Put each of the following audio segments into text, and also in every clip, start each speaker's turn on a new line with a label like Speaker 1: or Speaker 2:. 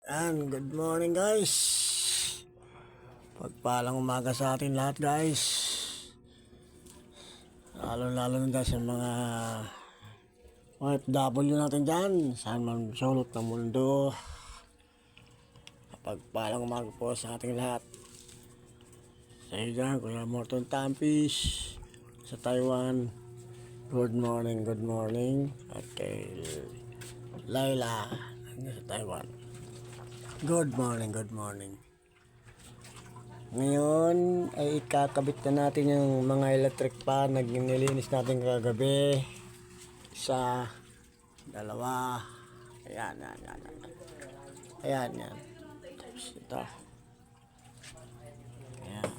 Speaker 1: Good morning guys. Pagpalang umaga sa atin lahat guys. Lalo na guys sa mga OFW natin dyan. Saan man sulot ng mundo. Pagpalang umaga po sa ating lahat. Sa iyo dyan, Kuya Morton Tampis sa Taiwan. Good morning. At kay Laila sa Taiwan. Good morning. Ngayon ay ikakabit na natin yung mga electric fan na nilinis natin kagabi. Isa, dalawa, ayan. Tapos ito. Ayan.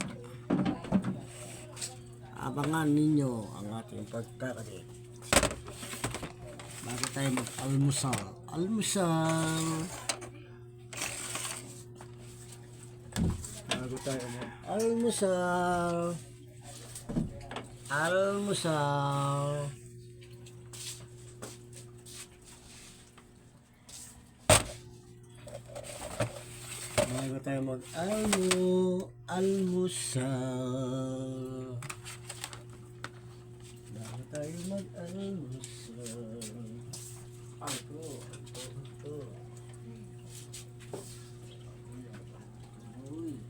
Speaker 1: Abangan ninyo ang ating pagkakabit. Bago tayo mag-almusal. Bago tayo mag-almusal. Bago tayo mag-almusal. Ito. Uy.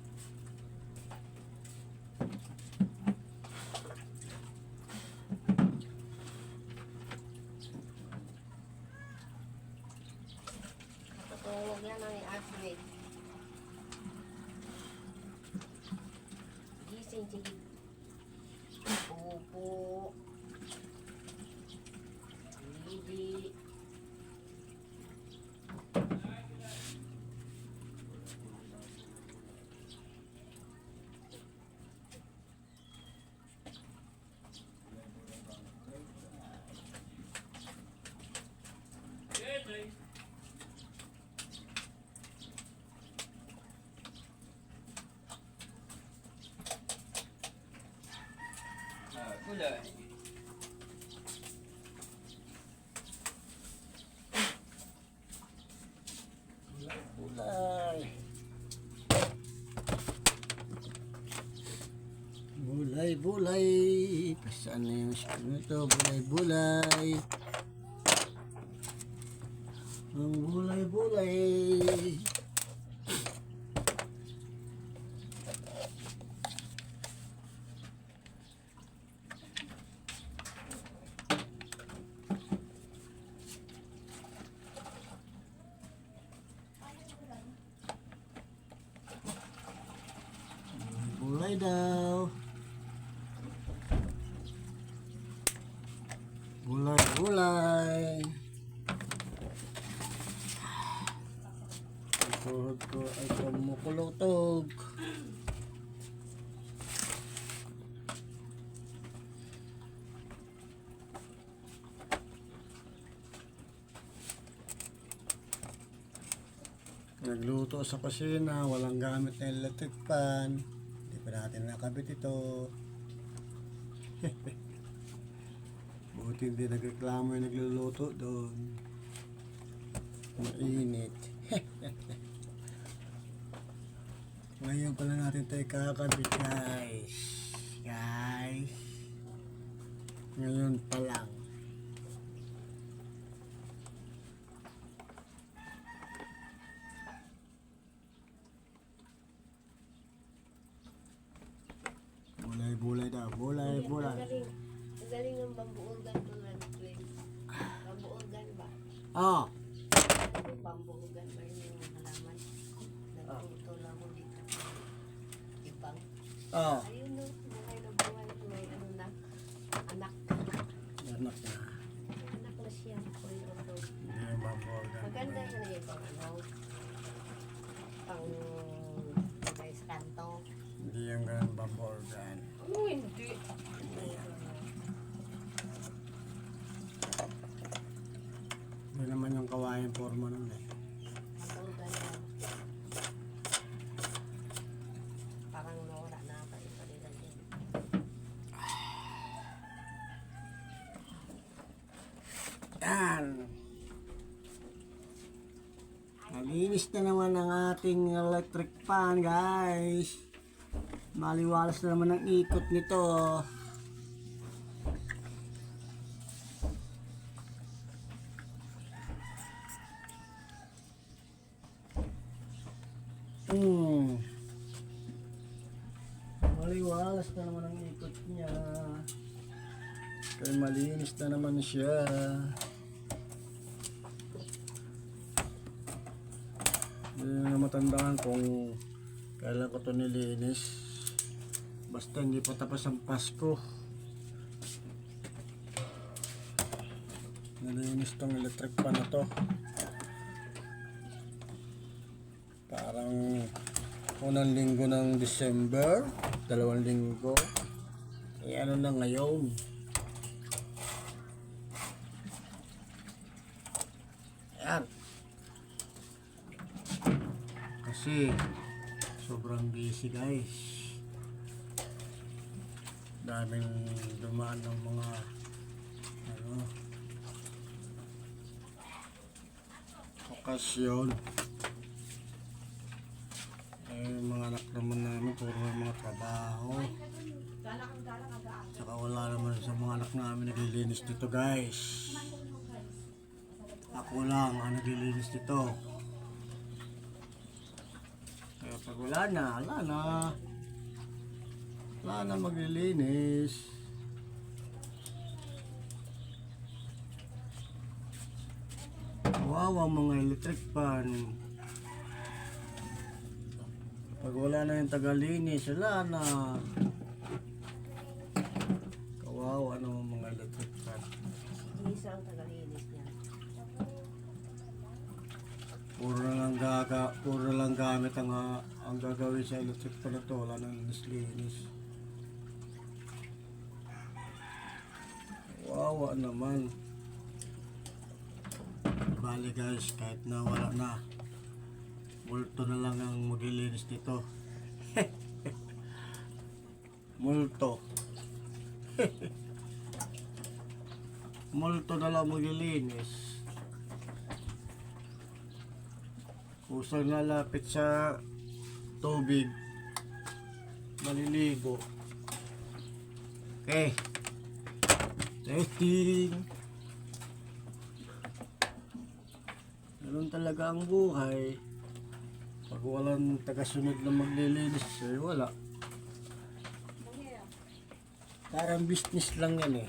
Speaker 2: Patulog yan ang i-activate. Gising, sige. Upo. Lidi.
Speaker 3: Kulay.
Speaker 1: Bulay. Pasaan na yung spoon nito? Bulay. Ang bulay. Bulay daw. Bulay. Ang tuhod ko ay kumukulutog. Nagluto sa kusina, walang gamit na electric fan. Hindi pa natin nakabit ito. Buti hindi nagreklamo yung nagluluto doon. Mainit. Ngayon pala natin tayo kakabit guys. Ngayon pa lang. Bulay daw. Bulay.
Speaker 2: Ang galing ng bamboo organ to lang. Bamboo organ ba?
Speaker 1: Ah.
Speaker 2: Bamboo organ ba yun yung halaman? Nagtuto lang mo dito. Ibang.
Speaker 1: Ah.
Speaker 2: Ayun no, buhay na buhay. May ano na, anak.
Speaker 1: Anak na.
Speaker 2: May anak na siya. Kuya Odo.
Speaker 1: Hindi yung bamboo.
Speaker 2: Maganda yun na ibang ano. Pang guys kanto.
Speaker 1: Hindi yung ganun bamboo organ.
Speaker 2: Oh, hindi.
Speaker 1: Hindi naman yung kawayan forma nun eh.
Speaker 2: Organ na. Parang nawala na ata iba din.
Speaker 1: Malinis na naman ang ating electric fan, guys. Maliwalas na naman ang ikot nito. Maliwalas na naman ang ikot niya. Kaya malinis na naman siya. Hindi na matandaan kung kailan ko ito nilinis. Basta hindi pa tapos ang Pasko. Nalinis tong electric pan na to. Parang unang linggo ng December, 2 linggo. Eh ano na ngayon? Ayan. Kasi sobrang busy, guys. Daming dumaan ng mga okasyon. Mga anak naman namin puro mga trabaho. Saka wala naman sa mga anak namin naglilinis dito, guys. Ako lang ang naglilinis dito. Kaya pag wala na maglilinis. Wow, ang mga electric pan. Pag wala na yung tagalinis, wala na. Kawawa naman mga electric fan.
Speaker 2: Isa ang tagalinis niya.
Speaker 1: Puro na lang gamit ang gagawin sa electric fan na to. Wala nang linis. Kawawa naman. Bali, guys, kahit na wala na, multo na lang ang maglilinis dito. Multo. Multo na lang maglilinis. Kusang lalapit sa tubig, maliligo. Okay. Testing. Ganun talaga ang buhay. Pag walang tagasunod na maglilinis, eh wala. Parang business lang yan eh.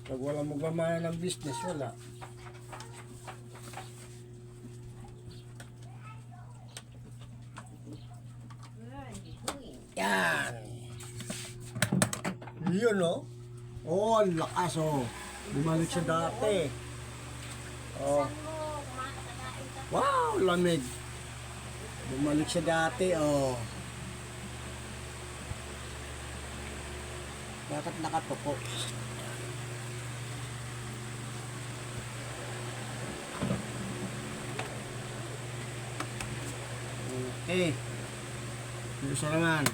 Speaker 1: Pag walang magmamana ng business, wala. Yan. Yun oh. Oh, ang lakas oh. Bumalik siya dati. Oh. Wow, lamig. Bumalik siya dati, oh. Bakit nakatuko? Okay. Isa naman.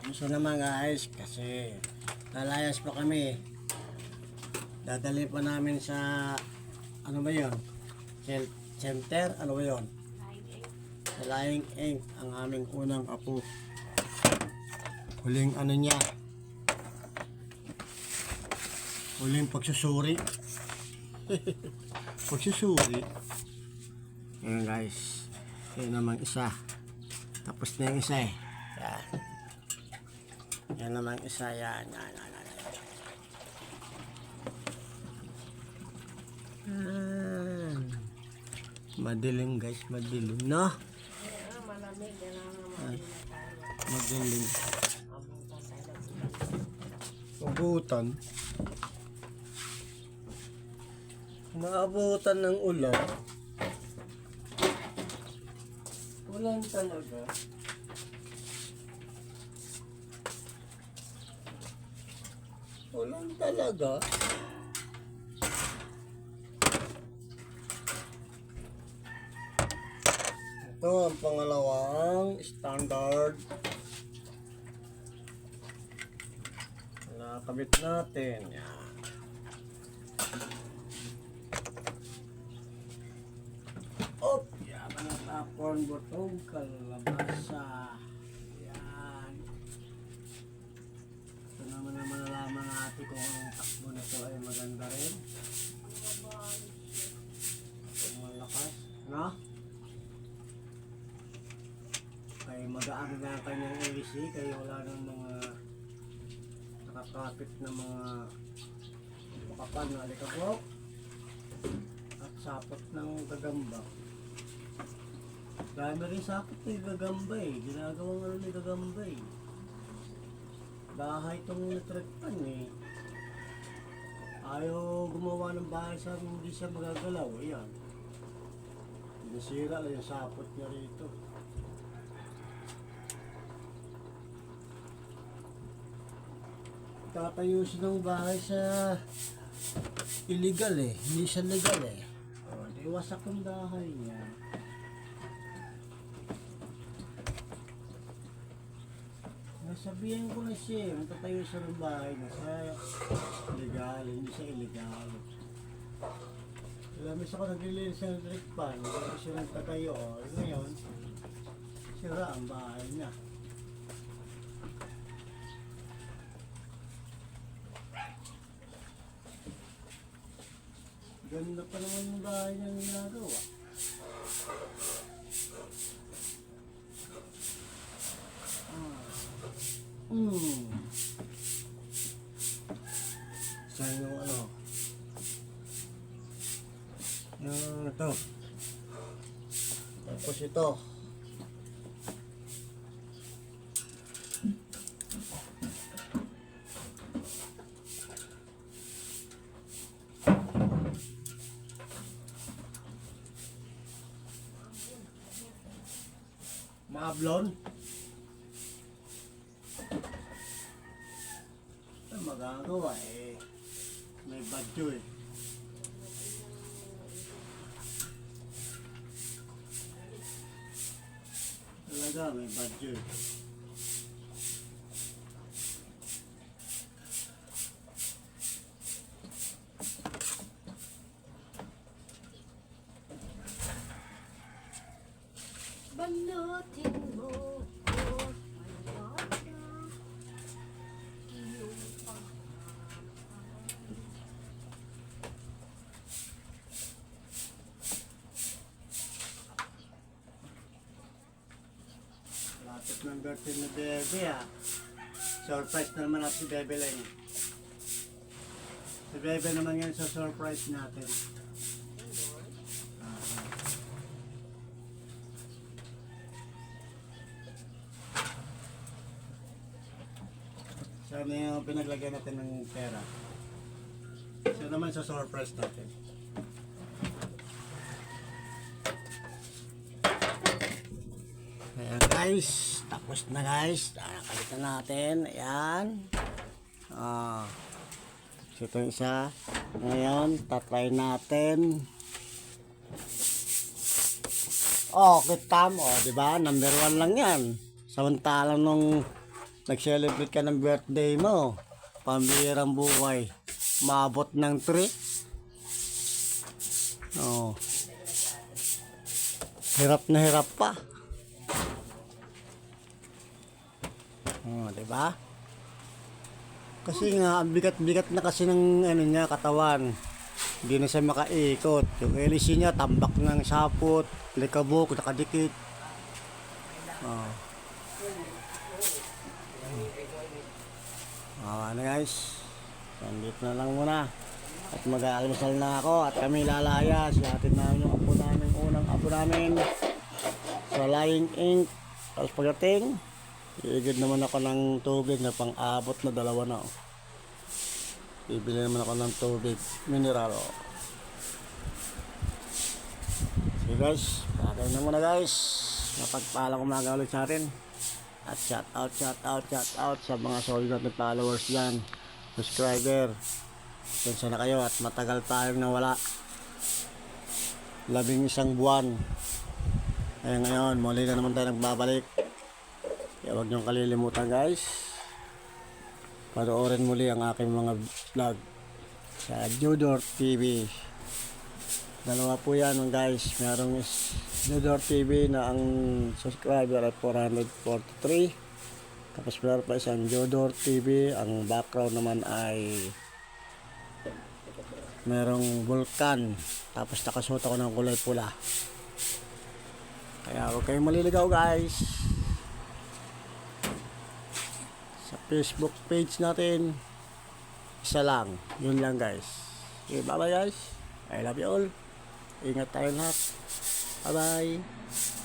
Speaker 1: Isa naman, guys, kasi lalayas pa kami. Dadali pa namin sa ano ba yun? Center? Ano ba yun? Sa Lying Ink, ang aming unang apo. Huling ano niya? Huling pagsusuri. Pagsusuri. Ayan, guys. Yan naman isa. Tapos na yung isa eh. Yan. Yan naman isa. Yan. Madilim, guys, madilim, no?
Speaker 2: Malamig na
Speaker 1: Madilim. Abutan. Maabutan ng ulan. Ulan talaga. Ulan talaga. Ito ang pangalawang standard. Nakakabit natin. Yan. corn butog, kalabasa. Yan. Ito naman na malalaman natin kung ang takbo na ito ay maganda rin. Kung malakas. No? Kaya magaan na ang kanyang AC, kaya wala ng mga nakakapit na mga makapan na alikabok at sapot ng gagamba. Dami rin sapot ng gagamba eh. Ginagawang ano ng gagamba eh. Bahay itong natragpan eh. Ayaw gumawa ng bahay sa amin, hindi siya magagalaw. Ayan. Nasira lang yung sapot niya rito. Tatayo siya ng bahay sa illegal eh. Hindi siya legal eh. O, di wasak ang bahay niya. Nasabihan ko na siya, magtatayo siya ng bahay na sa legal, hindi siya illegal. Alam ako naglilinis ng electric pan, hindi siya nagtatayo. O, ngayon, sira ang bahay niya. Ganda pa naman yung bahay niya ginagawa. Saan yung ano? Yung ito. Tapos ito. Maablon. Ano magagawa eh? May badyo eh. Talaga may badyo eh.
Speaker 2: Balutin mo ko, malawak na iyong pagmamahal.
Speaker 1: Lapit ng birthday ni Bebe ah. Surprise na naman natin si Bebe lang. Si Bebe naman yan sa surprise natin. Sana yung pinaglagyan natin ng pera. Siya naman sa surprise natin. Ayan guys, tapos na guys. Nakalitan natin. Ayan. So ito yung isa. Ngayon, tatry natin. Oh, kitam. Oh, diba? Number 1 lang yan. Samantalang nung nag-celebrate ka ng birthday mo, pambihirang buhay, maabot ng 3. Oh. Hirap na hirap pa. Oh, diba? Kasi nga, ang bigat-bigat na kasi ng ano niya, katawan. Hindi na siya makaikot. Yung LC niya, tambak ng sapot, likabok, nakadikit. Oh. Ano guys, nandito na lang muna at mag-aalmusal na ako at kami lalaya. Siyatin namin yung apo namin, unang apo namin sa Lying Ink. Tapos pagdating, iigid naman ako ng tubig na pang-abot na 2 na. Bibili naman ako ng tubig mineral. So guys, pagkain na muna guys. Mapagpalang umaga ulit sa atin. At shout out sa mga solid natin followers dyan, subscriber. Pensa na kayo at matagal tayong nawala, 11 buwan. Kaya ngayon, muli na naman tayo nagbabalik. Kaya huwag niyong kalilimutan guys, panoorin muli ang aking mga vlog sa Judor TV. Dalawa po yan guys. Merong Jodor TV na ang subscriber ay 443. Tapos meron pa isang Jodor TV. Ang background naman ay merong Vulcan. Tapos nakasuot ako ng kulay pula. Kaya huwag kayong maliligaw guys. Sa Facebook page natin, isa lang. Yun lang guys. Okay, bye bye guys. I love you all. Ingat tayo lahat. Bye bye.